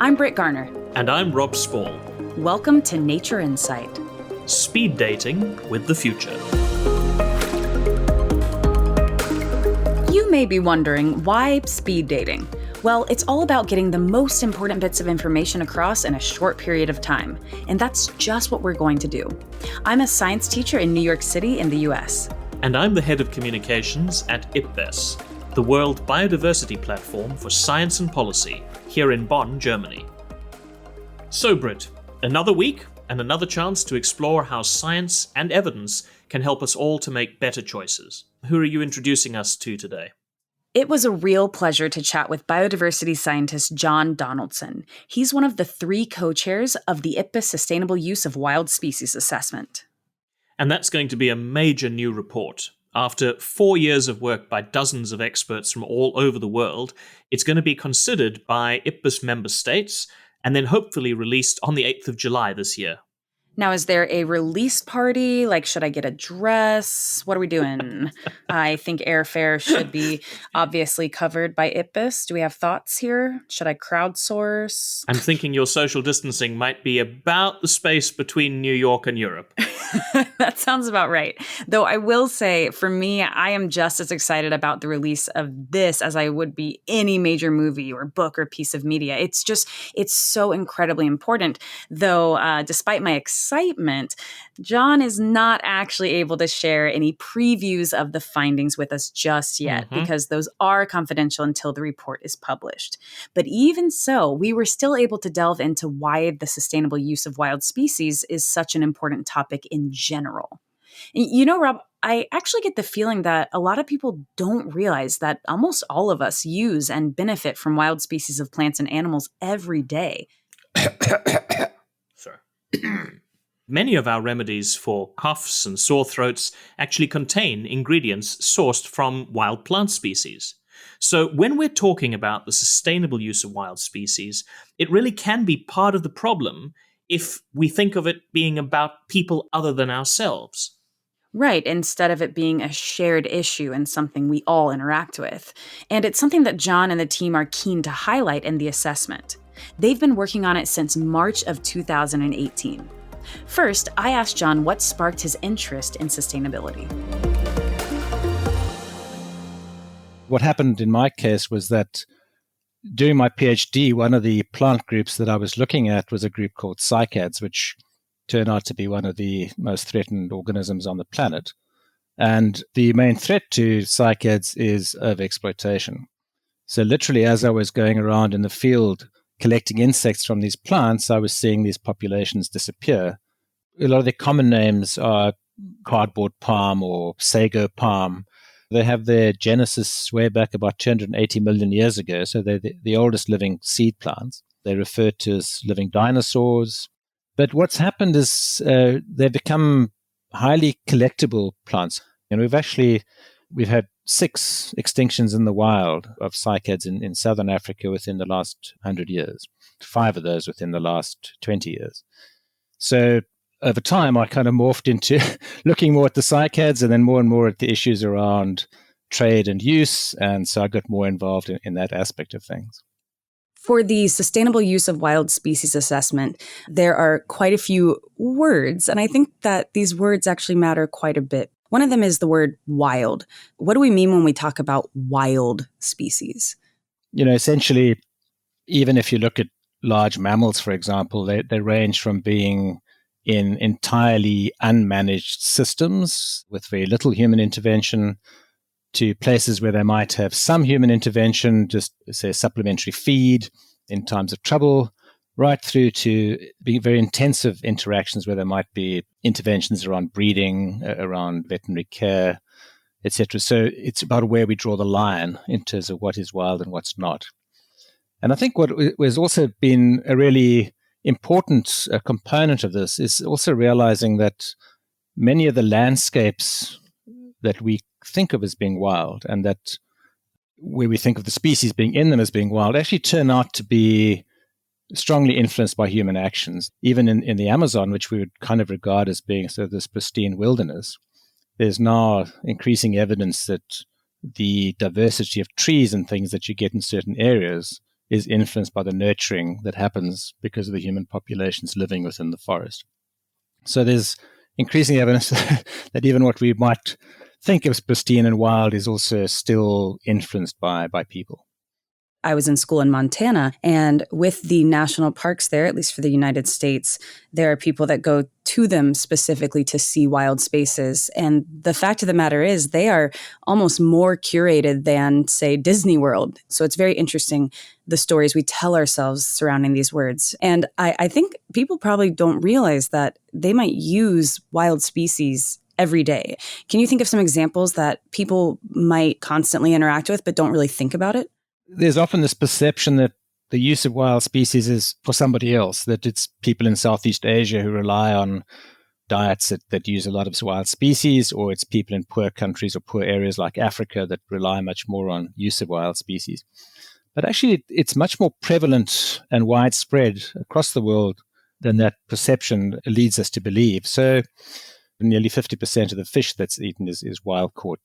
I'm Britt Garner. And I'm Rob Spall. Welcome to Nature Insight. Speed dating with the future. You may be wondering, why speed dating? Well, it's all about getting the most important bits of information across in a short period of time. And that's just what we're going to do. I'm a science teacher in New York City in the US. And I'm the head of communications at IPBES, the World Biodiversity Platform for Science and Policy, here in Bonn, Germany. So, Britt, another week and another chance to explore how science and evidence can help us all to make better choices. Who are you introducing us to today? It was a real pleasure to chat with biodiversity scientist John Donaldson. He's one of the 3 co-chairs of the IPBES Sustainable Use of Wild Species Assessment. And that's going to be a major new report. After 4 years of work by dozens of experts from all over the world, it's going to be considered by IPBES member states and then hopefully released on the 8th of July this year. Now, is there a release party? Like, should I get a dress? What are we doing? I think airfare should be obviously covered by IPBES. Do we have thoughts here? Should I crowdsource? I'm thinking your social distancing might be about the space between New York and Europe. That sounds about right. Though I will say, for me, I am just as excited about the release of this as I would be any major movie or book or piece of media. It's so incredibly important. Though, despite my excitement, John is not actually able to share any previews of the findings with us just yet, because those are confidential until the report is published. But even so, we were still able to delve into why the sustainable use of wild species is such an important topic in general. You know, Rob, I actually get the feeling that a lot of people don't realize that almost all of us use and benefit from wild species of plants and animals every day. Sorry. Many of our remedies for coughs and sore throats actually contain ingredients sourced from wild plant species. So when we're talking about the sustainable use of wild species, it really can be part of the problem if we think of it being about people other than ourselves. Right, instead of it being a shared issue and something we all interact with. And it's something that John and the team are keen to highlight in the assessment. They've been working on it since March of 2018. First, I asked John what sparked his interest in sustainability. What happened in my case was that during my PhD, one of the plant groups that I was looking at was a group called cycads, which turned out to be one of the most threatened organisms on the planet. And the main threat to cycads is over-exploitation. So literally, as I was going around in the field collecting insects from these plants, I was seeing these populations disappear. A lot of the common names are cardboard palm or sago palm. They have their genesis way back about 280 million years ago, so they're the oldest living seed plants. They're referred to as living dinosaurs. But what's happened is they've become highly collectible plants. And we've had 6 extinctions in the wild of cycads in southern Africa within the last 100 years, 5 of those within the last 20 years. So over time, I kind of morphed into looking more at the cycads and then more and more at the issues around trade and use. And so I got more involved in that aspect of things. For the sustainable use of wild species assessment, there are quite a few words, and I think that these words actually matter quite a bit. One of them is the word wild. What do we mean when we talk about wild species? You know, essentially, even if you look at large mammals, for example, they range from being in entirely unmanaged systems with very little human intervention to places where they might have some human intervention, just say supplementary feed in times of trouble, right through to being very intensive interactions where there might be interventions around breeding, around veterinary care, etc. So it's about where we draw the line in terms of what is wild and what's not. And I think what has also been a really important component of this is also realizing that many of the landscapes that we think of as being wild and that where we think of the species being in them as being wild actually turn out to be strongly influenced by human actions. Even in the Amazon, which we would kind of regard as being sort of this pristine wilderness, there's now increasing evidence that the diversity of trees and things that you get in certain areas is influenced by the nurturing that happens because of the human populations living within the forest. So there's increasing evidence that even what we might think of as pristine and wild is also still influenced by people. I was in school in Montana, and with the national parks there, at least for the United States, there are people that go to them specifically to see wild spaces. And the fact of the matter is they are almost more curated than, say, Disney World. So it's very interesting, the stories we tell ourselves surrounding these words. And I think people probably don't realize that they might use wild species every day. Can you think of some examples that people might constantly interact with but don't really think about it? There's often this perception that the use of wild species is for somebody else, that it's people in Southeast Asia who rely on diets that use a lot of wild species, or it's people in poor countries or poor areas like Africa that rely much more on use of wild species. But actually, it's much more prevalent and widespread across the world than that perception leads us to believe. So nearly 50% of the fish that's eaten is wild caught.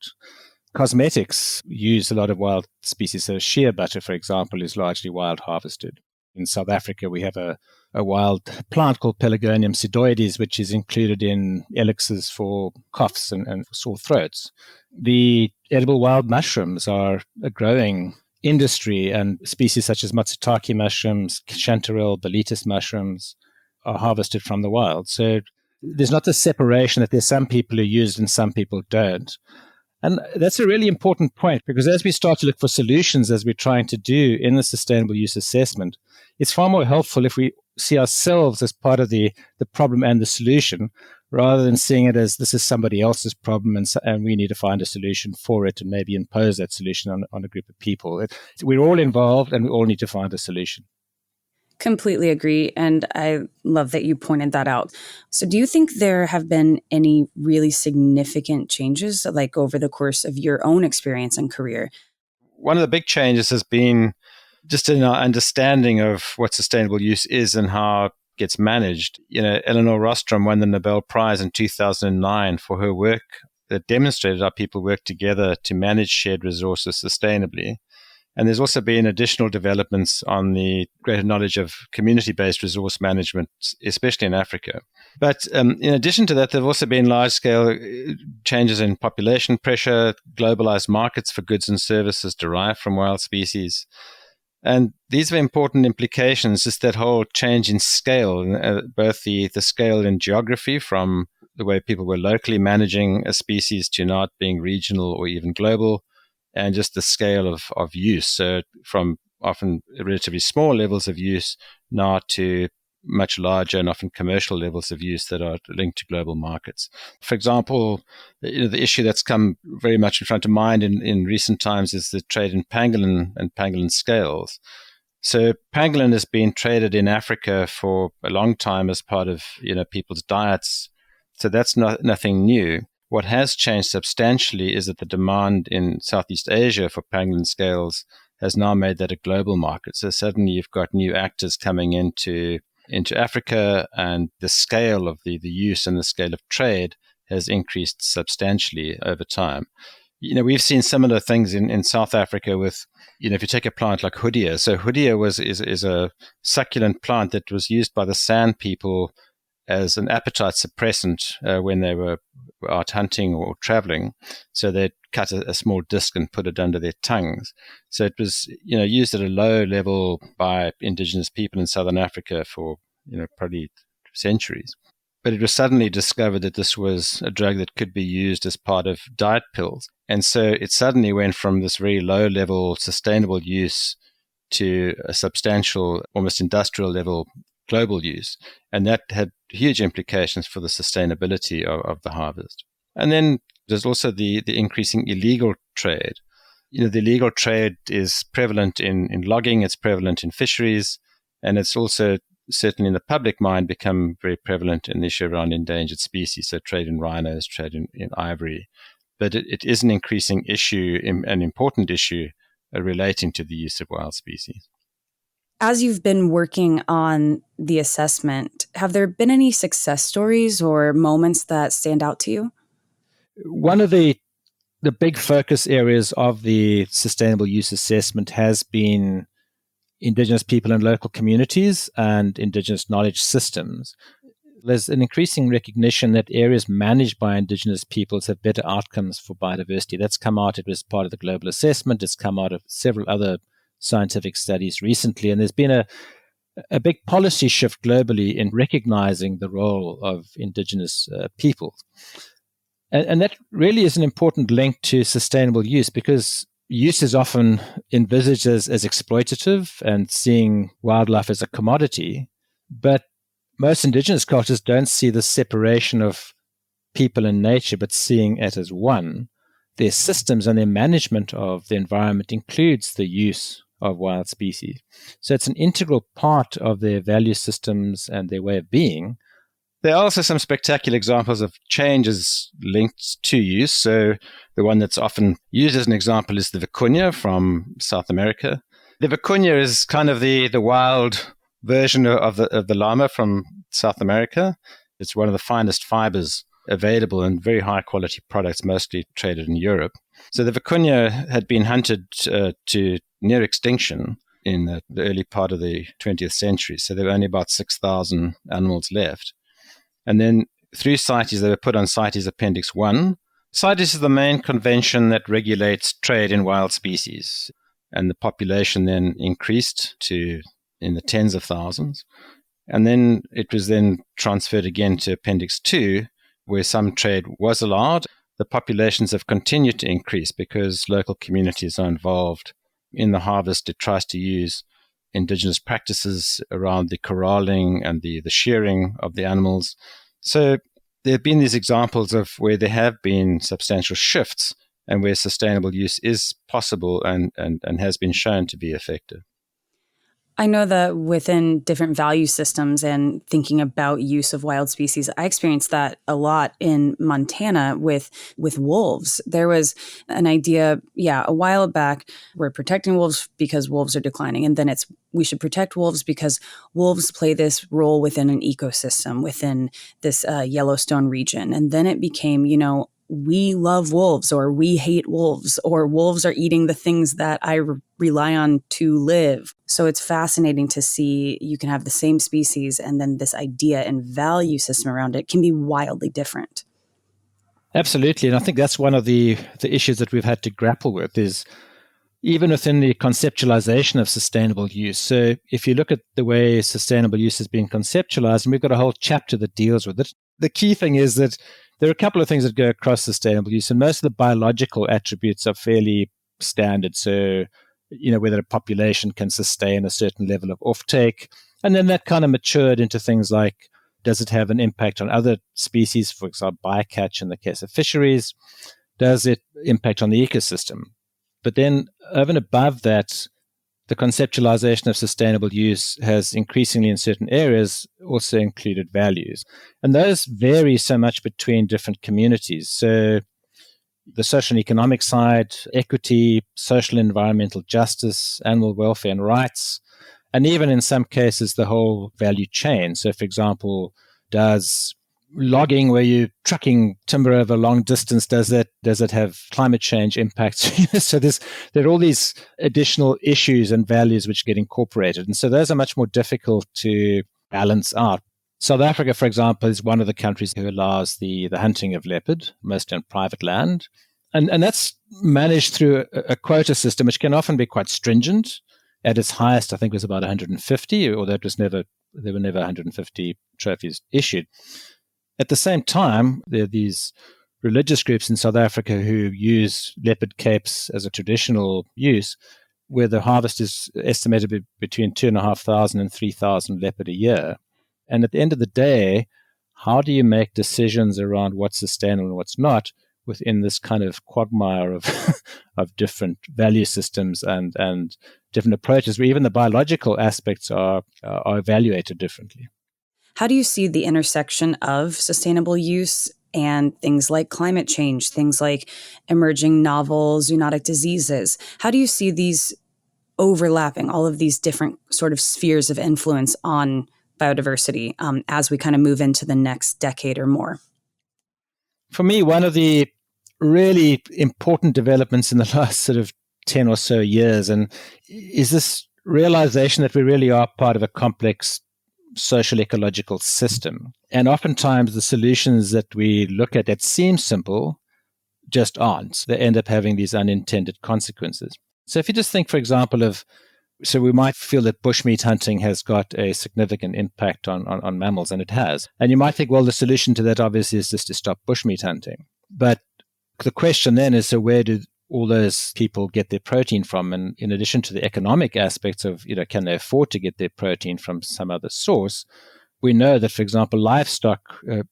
Cosmetics use a lot of wild species. So shea butter, for example, is largely wild harvested. In South Africa, we have a wild plant called Pelargonium pseudoides, which is included in elixirs for coughs and for sore throats. The edible wild mushrooms are a growing industry, and species such as matsutake mushrooms, chanterelle, boletus mushrooms are harvested from the wild. So there's not a separation that there's some people who use it and some people don't. And that's a really important point, because as we start to look for solutions, as we're trying to do in the sustainable use assessment, it's far more helpful if we see ourselves as part of the problem and the solution, rather than seeing it as this is somebody else's problem and we need to find a solution for it and maybe impose that solution on a group of people. We're all involved and we all need to find a solution. Completely agree. And I love that you pointed that out. So do you think there have been any really significant changes, like over the course of your own experience and career? One of the big changes has been just in our understanding of what sustainable use is and how it gets managed. Eleanor Rostrom won the Nobel Prize in 2009 for her work that demonstrated how people work together to manage shared resources sustainably. And there's also been additional developments on the greater knowledge of community-based resource management, especially in Africa. But in addition to that, there have also been large-scale changes in population pressure, globalized markets for goods and services derived from wild species. And these have important implications, just that whole change in scale, both the scale in geography from the way people were locally managing a species to not being regional or even global, and just the scale of use. So from often relatively small levels of use now to much larger and often commercial levels of use that are linked to global markets. For example, the issue that's come very much in front of mind in recent times is the trade in pangolin and pangolin scales. So pangolin has been traded in Africa for a long time as part of people's diets. So that's nothing new. What has changed substantially is that the demand in Southeast Asia for pangolin scales has now made that a global market. So suddenly you've got new actors coming into Africa, and the scale of the use and the scale of trade has increased substantially over time. We've seen similar things in South Africa with, if you take a plant like hoodia. So hoodia is a succulent plant that was used by the San people as an appetite suppressant when they were out hunting or traveling. So they'd cut a small disc and put it under their tongues. So it was, used at a low level by indigenous people in Southern Africa for, probably centuries. But it was suddenly discovered that this was a drug that could be used as part of diet pills. And so it suddenly went from this very low level sustainable use to a substantial, almost industrial level global use. And that had huge implications for the sustainability of the harvest. And then there's also the increasing illegal trade. The illegal trade is prevalent in logging, it's prevalent in fisheries, and it's also certainly in the public mind become very prevalent in the issue around endangered species, so trade in rhinos, trade in ivory. But it is an increasing issue, an important issue relating to the use of wild species. As you've been working on the assessment, have there been any success stories or moments that stand out to you? One of the big focus areas of the sustainable use assessment has been indigenous people and local communities and indigenous knowledge systems. There's an increasing recognition that areas managed by indigenous peoples have better outcomes for biodiversity. That's come out. It was part of the global assessment. It's come out of several other scientific studies recently. And there's been a big policy shift globally in recognizing the role of indigenous people. And that really is an important link to sustainable use, because use is often envisaged as exploitative and seeing wildlife as a commodity. But most indigenous cultures don't see the separation of people and nature, but seeing it as one. Their systems and their management of the environment includes the use of wild species. So it's an integral part of their value systems and their way of being. There are also some spectacular examples of changes linked to use. So the one that's often used as an example is the vicuña from South America. The vicuña is kind of the wild version of the llama from South America. It's one of the finest fibers available and very high quality products, mostly traded in Europe. So the vicuña had been hunted to near extinction in the early part of the 20th century. So there were only about 6,000 animals left. And then through CITES, they were put on CITES Appendix 1. CITES is the main convention that regulates trade in wild species. And the population then increased to in the tens of thousands. And then it was then transferred again to Appendix 2, where some trade was allowed. The populations have continued to increase because local communities are involved in the harvest. It tries to use indigenous practices around the corralling and the shearing of the animals. So there have been these examples of where there have been substantial shifts and where sustainable use is possible and has been shown to be effective. I know that within different value systems and thinking about use of wild species, I experienced that a lot in Montana with wolves. There was an idea, a while back, we're protecting wolves because wolves are declining. And then we should protect wolves because wolves play this role within an ecosystem, within this Yellowstone region. And then it became, we love wolves, or we hate wolves, or wolves are eating the things that I rely on to live. So it's fascinating to see you can have the same species and then this idea and value system around it can be wildly different. Absolutely. And I think that's one of the issues that we've had to grapple with is even within the conceptualization of sustainable use. So if you look at the way sustainable use has been conceptualized, and we've got a whole chapter that deals with it, the key thing is that there are a couple of things that go across sustainable use, and most of the biological attributes are fairly standard. So, whether a population can sustain a certain level of offtake, and then that kind of matured into things like, does it have an impact on other species, for example, bycatch in the case of fisheries? Does it impact on the ecosystem? But then over and above that, the conceptualization of sustainable use has increasingly in certain areas also included values. And those vary so much between different communities. So the social and economic side, equity, social and environmental justice, animal welfare and rights, and even in some cases, the whole value chain. So, for example, does logging, where you're trucking timber over a long distance, does it have climate change impacts? So there are all these additional issues and values which get incorporated. And so those are much more difficult to balance out. South Africa, for example, is one of the countries who allows the hunting of leopard, mostly on private land. And that's managed through a quota system, which can often be quite stringent. At its highest, I think, was about 150, although there were never 150 trophies issued. At the same time, there are these religious groups in South Africa who use leopard capes as a traditional use, where the harvest is estimated to be between 2,500 and 3,000 leopard a year. And at the end of the day, how do you make decisions around what's sustainable and what's not within this kind of quagmire of different value systems and different approaches, where even the biological aspects are evaluated differently? How do you see the intersection of sustainable use and things like climate change, things like emerging novel zoonotic diseases? How do you see these overlapping, all of these different sort of spheres of influence on biodiversity as we kind of move into the next decade or more? For me, one of the really important developments in the last sort of 10 or so years, and is this realization that we really are part of a complex social ecological system. And oftentimes the solutions that we look at that seem simple just aren't. They end up having these unintended consequences. So if you just think, for example, so we might feel that bushmeat hunting has got a significant impact on mammals, and it has. And you might think, well, the solution to that obviously is just to stop bushmeat hunting. But the question then is, so where do all those people get their protein from? And in addition to the economic aspects of, can they afford to get their protein from some other source, we know that, for example, livestock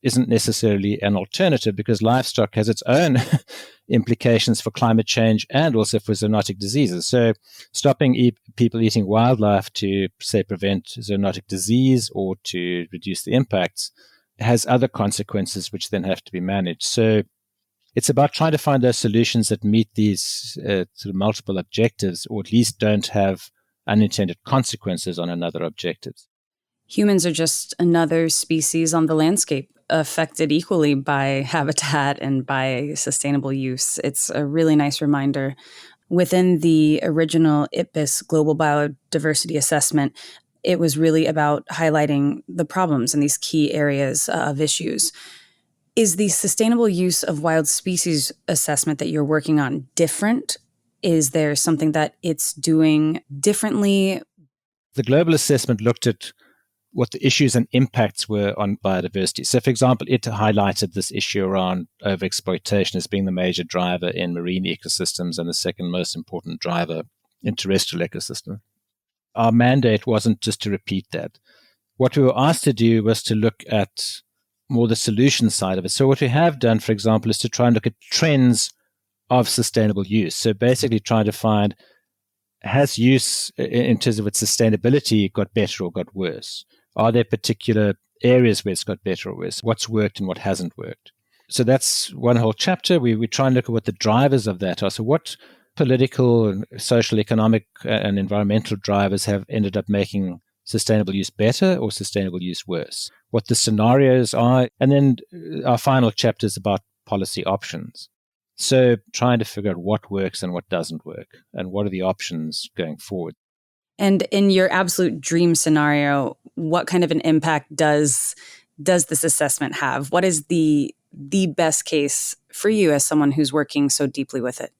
isn't necessarily an alternative, because livestock has its own implications for climate change and also for zoonotic diseases. So stopping people eating wildlife to, say, prevent zoonotic disease or to reduce the impacts has other consequences which then have to be managed. So it's about trying to find those solutions that meet these sort of multiple objectives, or at least don't have unintended consequences on another objectives. Humans are just another species on the landscape, affected equally by habitat and by sustainable use. It's a really nice reminder. Within the original IPBES Global Biodiversity Assessment, it was really about highlighting the problems in these key areas of issues. Is the sustainable use of wild species assessment that you're working on different? Is there something that it's doing differently? The global assessment looked at what the issues and impacts were on biodiversity. So, for example, it highlighted this issue around over-exploitation as being the major driver in marine ecosystems and the second most important driver in terrestrial ecosystems. Our mandate wasn't just to repeat that. What we were asked to do was to look at more the solution side of it. So what we have done, for example, is to try and look at trends of sustainable use. So basically trying to find, has use in terms of its sustainability got better or got worse? Are there particular areas where it's got better or worse? What's worked and what hasn't worked? So that's one whole chapter. We try and look at what the drivers of that are. So what political and social, economic and environmental drivers have ended up making sustainable use better or sustainable use worse? What the scenarios are. And then our final chapter is about policy options. So trying to figure out what works and what doesn't work and what are the options going forward. And in your absolute dream scenario, what kind of an impact does this assessment have? What is the best case for you as someone who's working so deeply with it?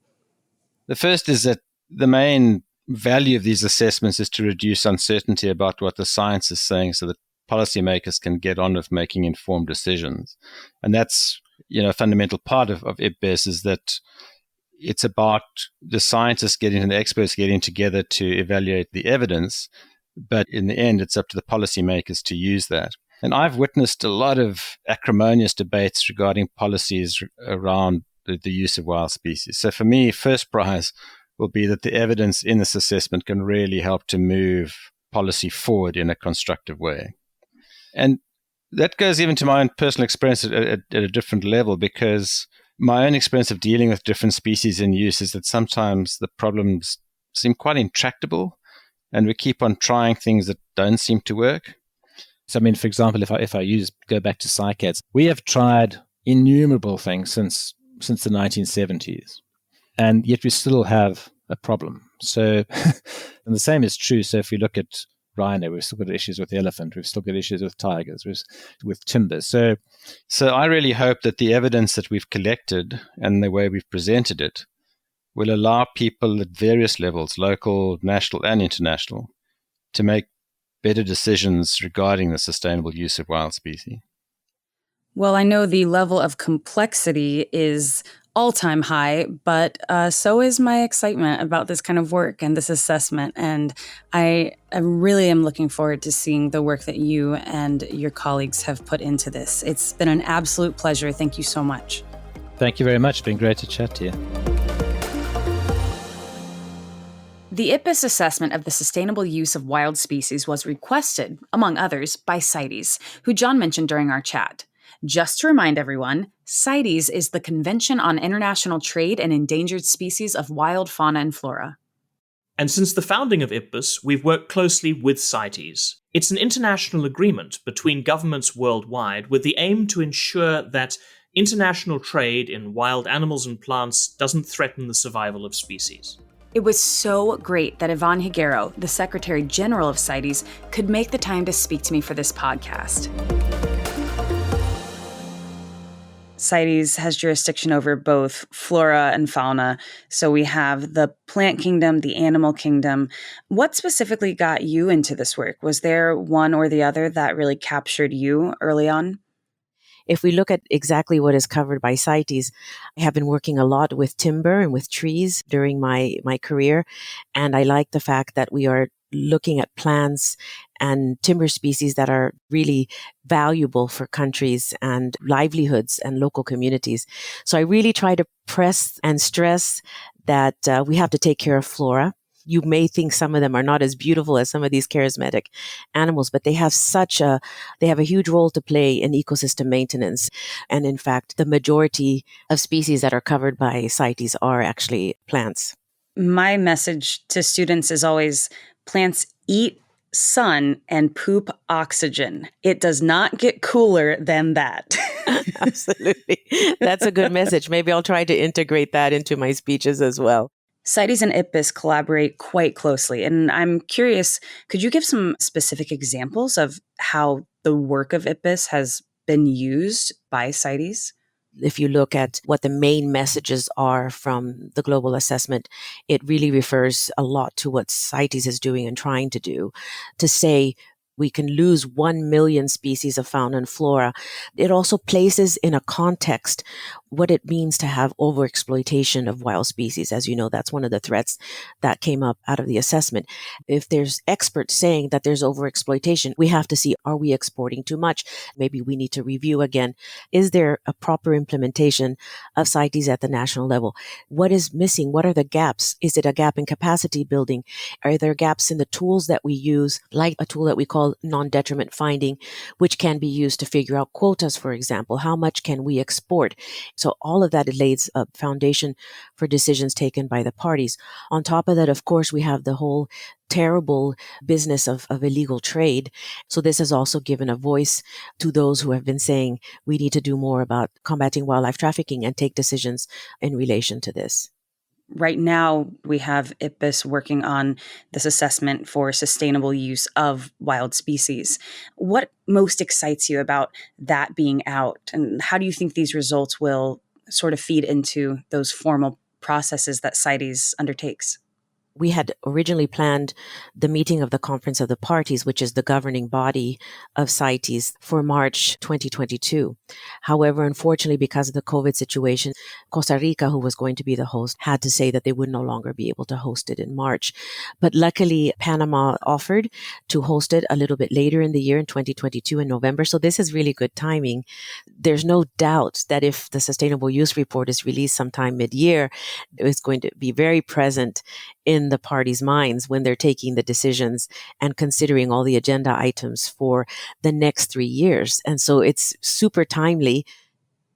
The first is that the main value of these assessments is to reduce uncertainty about what the science is saying so that policymakers can get on with making informed decisions. And that's, a fundamental part of IPBES is that it's about the scientists getting and the experts getting together to evaluate the evidence, but in the end, it's up to the policymakers to use that. And I've witnessed a lot of acrimonious debates regarding policies around the use of wild species. So for me, first prize will be that the evidence in this assessment can really help to move policy forward in a constructive way. And that goes even to my own personal experience at a different level, because my own experience of dealing with different species in use is that sometimes the problems seem quite intractable and we keep on trying things that don't seem to work. So, for example, if I go back to cycads, we have tried innumerable things since the 1970s, and yet we still have a problem. So, and the same is true. So if we look at rhino, we've still got issues with elephant, we've still got issues with tigers, with timber. So I really hope that the evidence that we've collected and the way we've presented it will allow people at various levels, local, national, and international, to make better decisions regarding the sustainable use of wild species. Well, I know the level of complexity is all-time high, but so is my excitement about this kind of work and this assessment. And I really am looking forward to seeing the work that you and your colleagues have put into this. It's been an absolute pleasure. Thank you so much. Thank you very much. It's been great to chat to you. The IPBES assessment of the sustainable use of wild species was requested, among others, by CITES, who John mentioned during our chat. Just to remind everyone, CITES is the Convention on International Trade in Endangered Species of Wild Fauna and Flora. And since the founding of IPBES, we've worked closely with CITES. It's an international agreement between governments worldwide with the aim to ensure that international trade in wild animals and plants doesn't threaten the survival of species. It was so great that Yvonne Higuero, the Secretary General of CITES, could make the time to speak to me for this podcast. CITES has jurisdiction over both flora and fauna. So we have the plant kingdom, the animal kingdom. What specifically got you into this work? Was there one or the other that really captured you early on? If we look at exactly what is covered by CITES, I have been working a lot with timber and with trees during my career. And I like the fact that we are looking at plants and timber species that are really valuable for countries and livelihoods and local communities. So I really try to press and stress that we have to take care of flora. You may think some of them are not as beautiful as some of these charismatic animals, but they have a huge role to play in ecosystem maintenance. And in fact, the majority of species that are covered by CITES are actually plants. My message to students is always plants eat sun and poop oxygen. It does not get cooler than that. Absolutely. That's a good message. Maybe I'll try to integrate that into my speeches as well. CITES and IPBES collaborate quite closely, and I'm curious, could you give some specific examples of how the work of IPBES has been used by CITES? If you look at what the main messages are from the global assessment, it really refers a lot to what CITES is doing and trying to do to say we can lose 1 million species of fauna and flora. It also places in a context what it means to have overexploitation of wild species. As you know, that's one of the threats that came up out of the assessment. If there's experts saying that there's overexploitation, we have to see, are we exporting too much? Maybe we need to review again. Is there a proper implementation of CITES at the national level? What is missing? What are the gaps? Is it a gap in capacity building? Are there gaps in the tools that we use, like a tool that we call non-detriment finding, which can be used to figure out quotas, for example? How much can we export? So all of that lays a foundation for decisions taken by the parties. On top of that, of course, we have the whole terrible business of illegal trade. So this has also given a voice to those who have been saying we need to do more about combating wildlife trafficking and take decisions in relation to this. Right now, we have IPBES working on this assessment for sustainable use of wild species. What most excites you about that being out? And how do you think these results will sort of feed into those formal processes that CITES undertakes? We had originally planned the meeting of the Conference of the Parties, which is the governing body of CITES, for March 2022. However, unfortunately, because of the COVID situation, Costa Rica, who was going to be the host, had to say that they would no longer be able to host it in March. But luckily, Panama offered to host it a little bit later in the year, in 2022, in November. So this is really good timing. There's no doubt that if the Sustainable Use Report is released sometime mid-year, it's going to be very present in the parties' minds when they're taking the decisions and considering all the agenda items for the next 3 years. And so it's super timely.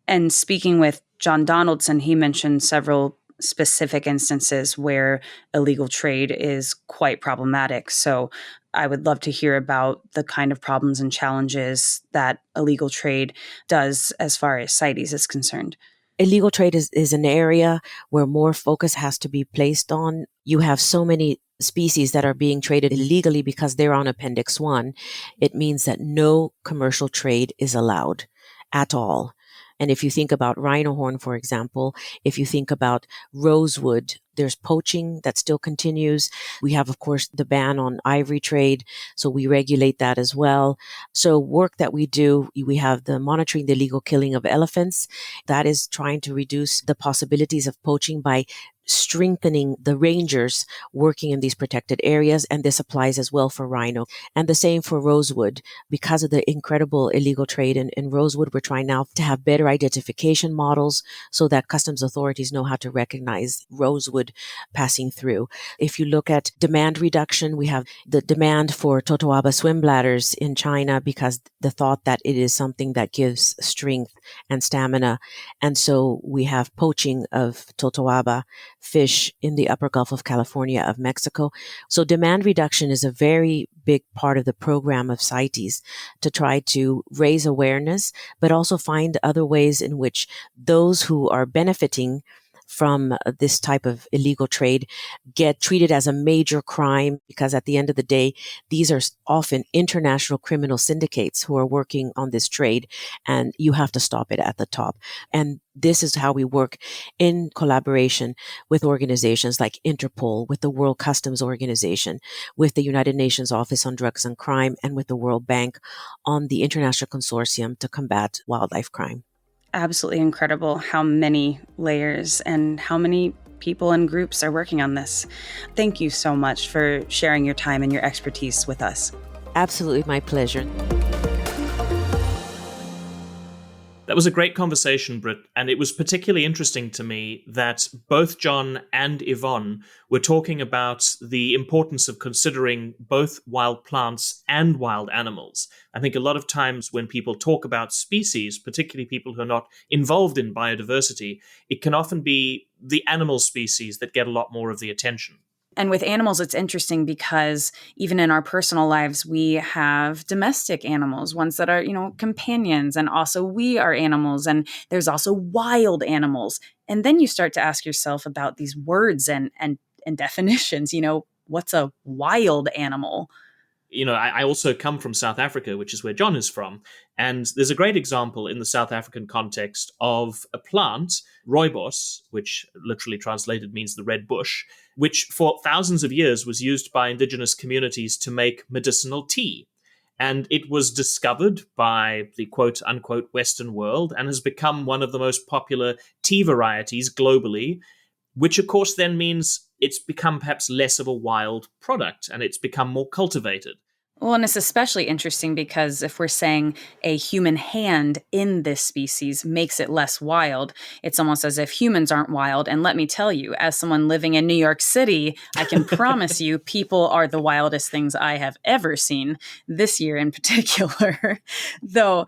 And speaking with John Donaldson, he mentioned several specific instances where illegal trade is quite problematic. So I would love to hear about the kind of problems and challenges that illegal trade does as far as CITES is concerned. Illegal trade is an area where more focus has to be placed on. You have so many species that are being traded illegally because they're on Appendix 1. It means that no commercial trade is allowed at all. And if you think about rhino horn, for example, if you think about rosewood, there's poaching that still continues. We have, of course, the ban on ivory trade. So we regulate that as well. So work that we do, we have the monitoring the illegal killing of elephants. That is trying to reduce the possibilities of poaching by strengthening the rangers working in these protected areas. And this applies as well for rhino. And the same for rosewood. Because of the incredible illegal trade in rosewood, we're trying now to have better identification models so that customs authorities know how to recognize rosewood passing through. If you look at demand reduction, we have the demand for totoaba swim bladders in China because the thought that it is something that gives strength and stamina. And so we have poaching of totoaba fish in the upper Gulf of California of Mexico. So demand reduction is a very big part of the program of CITES to try to raise awareness, but also find other ways in which those who are benefiting from this type of illegal trade get treated as a major crime, because at the end of the day, these are often international criminal syndicates who are working on this trade, and you have to stop it at the top. And this is how we work in collaboration with organizations like Interpol, with the World Customs Organization, with the United Nations Office on Drugs and Crime, and with the World Bank on the International Consortium to Combat Wildlife Crime. Absolutely incredible how many layers and how many people and groups are working on this. Thank you so much for sharing your time and your expertise with us. Absolutely, my pleasure. That was a great conversation, Britt, and it was particularly interesting to me that both John and Yvonne were talking about the importance of considering both wild plants and wild animals. I think a lot of times when people talk about species, particularly people who are not involved in biodiversity, it can often be the animal species that get a lot more of the attention. And with animals, it's interesting because even in our personal lives, we have domestic animals, ones that are, companions, and also we are animals, and there's also wild animals. And then you start to ask yourself about these words and definitions. What's a wild animal? I also come from South Africa, which is where John is from. And there's a great example in the South African context of a plant, rooibos, which literally translated means the red bush, which for thousands of years was used by indigenous communities to make medicinal tea. And it was discovered by the quote-unquote Western world and has become one of the most popular tea varieties globally, which of course then means it's become perhaps less of a wild product and it's become more cultivated. Well, and it's especially interesting because if we're saying a human hand in this species makes it less wild, it's almost as if humans aren't wild. And let me tell you, as someone living in New York City, I can promise you people are the wildest things I have ever seen this year in particular. Though,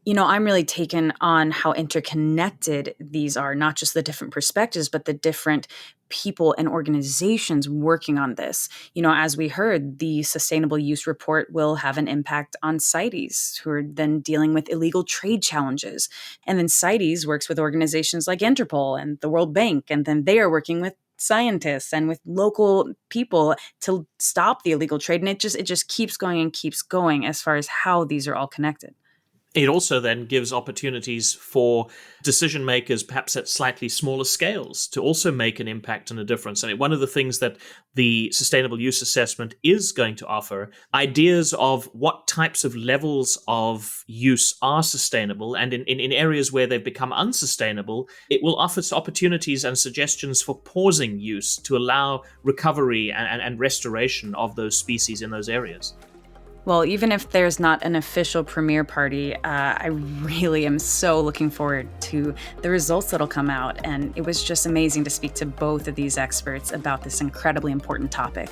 I'm really taken on how interconnected these are, not just the different perspectives, but the different people and organizations working on this. As we heard, the Sustainable Use Report will have an impact on CITES, who are then dealing with illegal trade challenges. And then CITES works with organizations like Interpol and the World Bank, and then they are working with scientists and with local people to stop the illegal trade. And it just keeps going and keeps going as far as how these are all connected. It also then gives opportunities for decision makers, perhaps at slightly smaller scales, to also make an impact and a difference. I mean, one of the things that the Sustainable Use Assessment is going to offer, ideas of what types of levels of use are sustainable, and in areas where they've become unsustainable, it will offer opportunities and suggestions for pausing use to allow recovery and restoration of those species in those areas. Well, even if there's not an official premiere party, I really am so looking forward to the results that'll come out. And it was just amazing to speak to both of these experts about this incredibly important topic.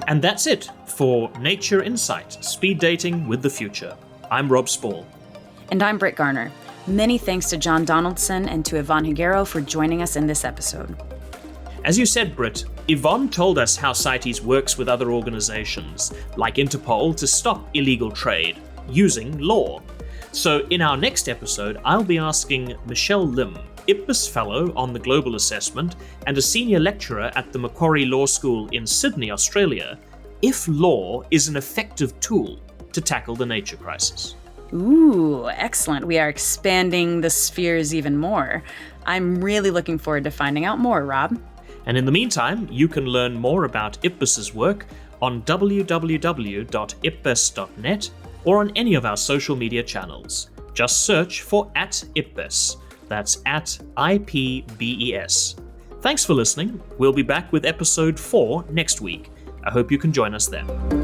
And that's it for Nature Insight, Speed Dating with the Future. I'm Rob Spall. And I'm Britt Garner. Many thanks to John Donaldson and to Yvonne Higuero for joining us in this episode. As you said, Britt, Yvonne told us how CITES works with other organizations, like Interpol, to stop illegal trade using law. So in our next episode, I'll be asking Michelle Lim, IPBES Fellow on the Global Assessment and a senior lecturer at the Macquarie Law School in Sydney, Australia, if law is an effective tool to tackle the nature crisis. Ooh, excellent. We are expanding the spheres even more. I'm really looking forward to finding out more, Rob. And in the meantime, you can learn more about IPBES's work on www.ipbes.net or on any of our social media channels. Just search for @IPBES. That's @IPBES. Thanks for listening. We'll be back with episode 4 next week. I hope you can join us then.